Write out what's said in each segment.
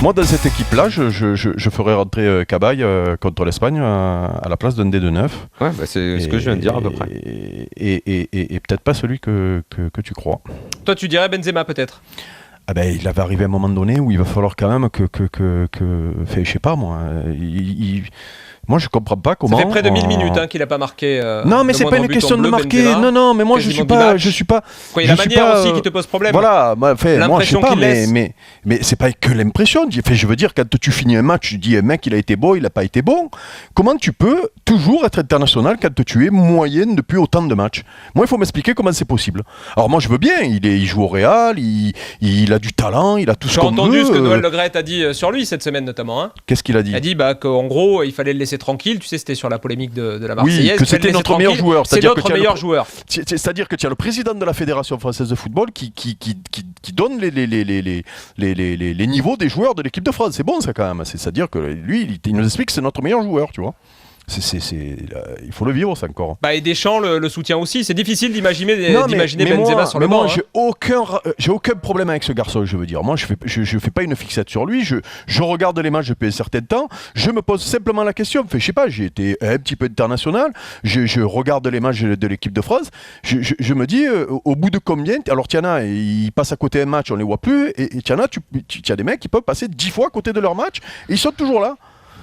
Moi, dans cette équipe-là, je ferais rentrer Cabaye contre l'Espagne à la place d'un D de 9. Ouais, bah c'est ce que je viens de dire à peu près. Et peut-être pas celui que tu crois. Toi, tu dirais Benzema peut-être? Ah ben, il va arriver à un moment donné où il va falloir quand même je sais pas moi. Moi, je comprends pas comment. Ça fait près de 1000 minutes qu'il a pas marqué. Non, mais c'est pas une question de marquer. Benzema, non, mais moi je suis pas. Quoi, il y a la manière aussi qui te pose problème. Voilà, moi je sais pas, qu'il mais c'est pas que l'impression. Je veux dire, quand tu finis un match, tu dis un mec il a été beau, il a pas été bon. Comment tu peux toujours être international quand tu es moyenne depuis autant de matchs? Moi, il faut m'expliquer comment c'est possible. Alors moi, je veux bien. Il joue au Real, il a du talent, il a tout ce qu'on veut. J'ai entendu ce que Noël Le Graët a dit sur lui cette semaine notamment. Qu'est-ce qu'il a dit? Il a dit qu'en gros, il fallait le laisser tranquille. Tu sais, c'était sur la polémique de la Marseillaise. Oui, que c'était notre meilleur joueur. C'est notre meilleur joueur. C'est-à-dire que tu as le président de la Fédération française de football qui donne les niveaux des joueurs de l'équipe de France. C'est bon ça quand même. C'est-à-dire que lui, il nous explique que c'est notre meilleur joueur, tu vois. Il faut le vivre ça encore. Et Deschamps le soutient aussi. C'est difficile d'imaginer Benzema sur le banc. J'ai aucun problème avec ce garçon, je veux dire. Moi, je fais pas une fixette sur lui. Je regarde les matchs depuis un certain temps. Je me pose simplement la question. Je sais pas, j'ai été un petit peu international. Je regarde les matchs de l'équipe de France. Je me dis, au bout de combien? Alors, tiens, ils passent à côté d'un match, on les voit plus. Et tiens, tu as des mecs qui peuvent passer 10 fois à côté de leur match. Et ils sont toujours là.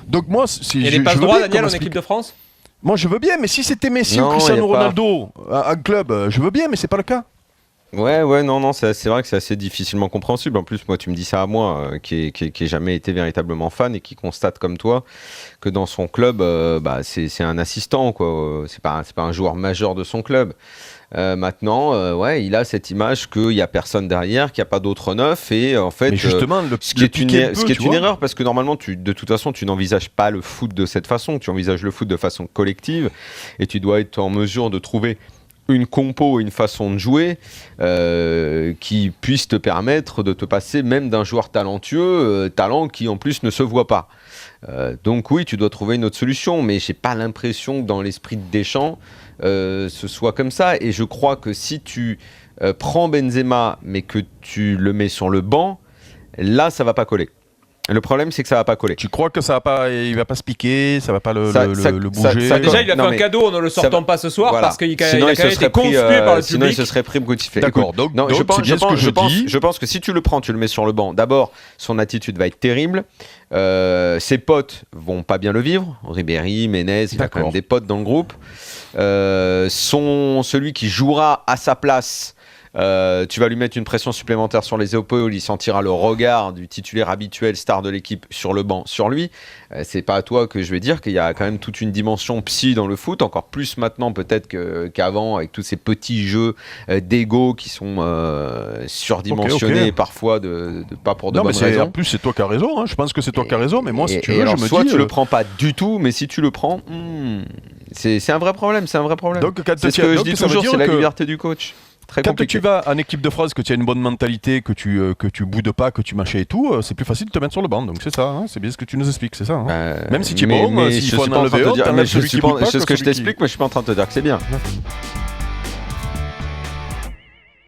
Donc moi, et les passes droits, Daniel, en équipe de France? Moi, je veux bien, mais si c'était Messi ou Cristiano Ronaldo en club, je veux bien, mais c'est pas le cas. Ouais, non, c'est vrai que c'est assez difficilement compréhensible. En plus, moi, tu me dis ça à moi, qui ai jamais été véritablement fan et qui constate comme toi que dans son club, c'est un assistant, quoi. C'est pas un joueur majeur de son club. Maintenant, il a cette image qu'il n'y a personne derrière, qu'il n'y a pas d'autre neuf, et en fait, justement, ce qui est une erreur, parce que normalement, de toute façon, tu n'envisages pas le foot de cette façon, tu envisages le foot de façon collective, et tu dois être en mesure de trouver une compo, une façon de jouer qui puisse te permettre de te passer même d'un joueur talentueux, talent qui en plus ne se voit pas. Donc oui, tu dois trouver une autre solution, mais j'ai pas l'impression que dans l'esprit de Deschamps, ce soit comme ça. Et je crois que si tu prends Benzema, mais que tu le mets sur le banc, là, ça va pas coller. Le problème, c'est que ça va pas coller. Tu crois que il va pas se piquer, ça va pas le bouger? Déjà, il a fait un cadeau en ne le sortant pas ce soir, parce qu'il a quand même été conspué par le public. Sinon, il se serait pris beaucoup de fait. D'accord, donc je pense que si tu le prends, tu le mets sur le banc, d'abord, son attitude va être terrible. Ses potes vont pas bien le vivre. Ribéry, Ménez, il a quand même des potes dans le groupe. Celui qui jouera à sa place, tu vas lui mettre une pression supplémentaire sur les épaules, il sentira le regard du titulaire habituel, star de l'équipe, sur le banc, sur lui. C'est pas à toi que je vais dire qu'il y a quand même toute une dimension psy dans le foot, encore plus maintenant peut-être qu'avant, avec tous ces petits jeux d'ego qui sont surdimensionnés parfois, pas pour de bonnes raisons. En plus, c'est toi qui as raison, hein. Je pense que c'est toi qui as raison, mais moi, si tu veux, je me soit dis... tu le prends pas du tout, mais si tu le prends, c'est un vrai problème, Donc, c'est ce que je dis toujours, c'est la liberté du coach. Quand tu vas en équipe de France, que tu as une bonne mentalité, que tu boudes pas, que tu mâchais et tout, c'est plus facile de te mettre sur le banc. Donc c'est ça, hein, c'est bien ce que tu nous expliques, c'est ça. Hein. Même si tu es bon, s'il faut en enlever un, t'enlèves celui qui boude pas. C'est ce que je t'explique, mais je suis pas en train de te dire que c'est bien.